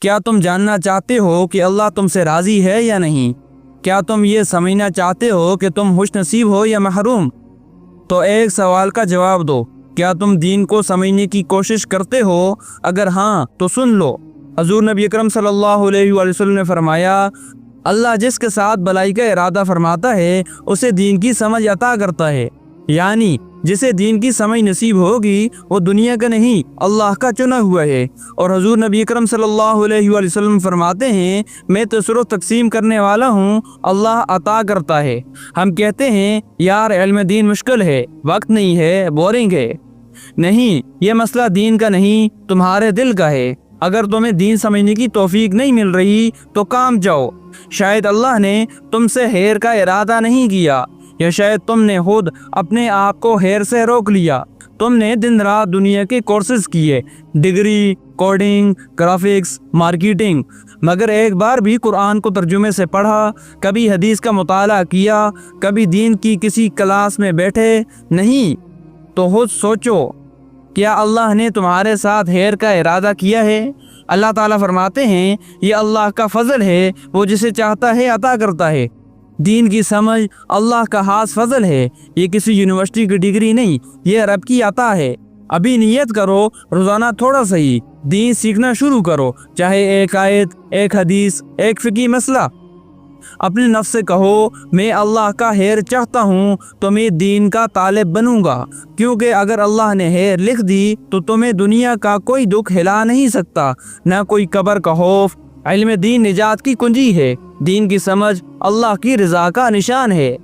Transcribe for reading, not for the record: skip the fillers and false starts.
کیا تم جاننا چاہتے ہو کہ اللہ تم سے راضی ہے یا نہیں؟ کیا تم یہ سمجھنا چاہتے ہو کہ تم خوش نصیب ہو یا محروم؟ تو ایک سوال کا جواب دو، کیا تم دین کو سمجھنے کی کوشش کرتے ہو؟ اگر ہاں تو سن لو، حضور نبی اکرم صلی اللہ علیہ وآلہ وسلم نے فرمایا، اللہ جس کے ساتھ بھلائی کا ارادہ فرماتا ہے اسے دین کی سمجھ عطا کرتا ہے، یعنی جسے دین کی سمجھ نصیب ہوگی وہ دنیا کا نہیں اللہ کا چنا ہوا ہے۔ اور حضور نبی اکرم صلی اللہ علیہ وآلہ وسلم فرماتے ہیں، میں تصرف تقسیم کرنے والا ہوں، اللہ عطا کرتا ہے۔ ہم کہتے ہیں یار علم دین مشکل ہے، وقت نہیں ہے، بورنگ ہے۔ نہیں، یہ مسئلہ دین کا نہیں، تمہارے دل کا ہے۔ اگر تمہیں دین سمجھنے کی توفیق نہیں مل رہی تو کام جاؤ، شاید اللہ نے تم سے خیر کا ارادہ نہیں کیا، یا شاید تم نے خود اپنے آپ کو خیر سے روک لیا۔ تم نے دن رات دنیا کے کورسز کیے، ڈگری، کوڈنگ، گرافکس، مارکیٹنگ، مگر ایک بار بھی قرآن کو ترجمے سے پڑھا، کبھی حدیث کا مطالعہ کیا، کبھی دین کی کسی کلاس میں بیٹھے نہیں۔ تو خود سوچو، کیا اللہ نے تمہارے ساتھ خیر کا ارادہ کیا ہے؟ اللہ تعالیٰ فرماتے ہیں، یہ اللہ کا فضل ہے، وہ جسے چاہتا ہے عطا کرتا ہے۔ دین کی سمجھ اللہ کا خاص فضل ہے، یہ کسی یونیورسٹی کی ڈگری نہیں، یہ رب کی عطا ہے۔ ابھی نیت کرو، روزانہ تھوڑا صحیح دین سیکھنا شروع کرو، چاہے ایک آیت، ایک حدیث، ایک فقہی مسئلہ۔ اپنے نفس سے کہو، میں اللہ کا خیر چاہتا ہوں تو میں دین کا طالب بنوں گا، کیونکہ اگر اللہ نے خیر لکھ دی تو تمہیں دنیا کا کوئی دکھ ہلا نہیں سکتا، نہ کوئی قبر کا خوف۔ علم دین نجات کی کنجی ہے، دین کی سمجھ اللہ کی رضا کا نشان ہے۔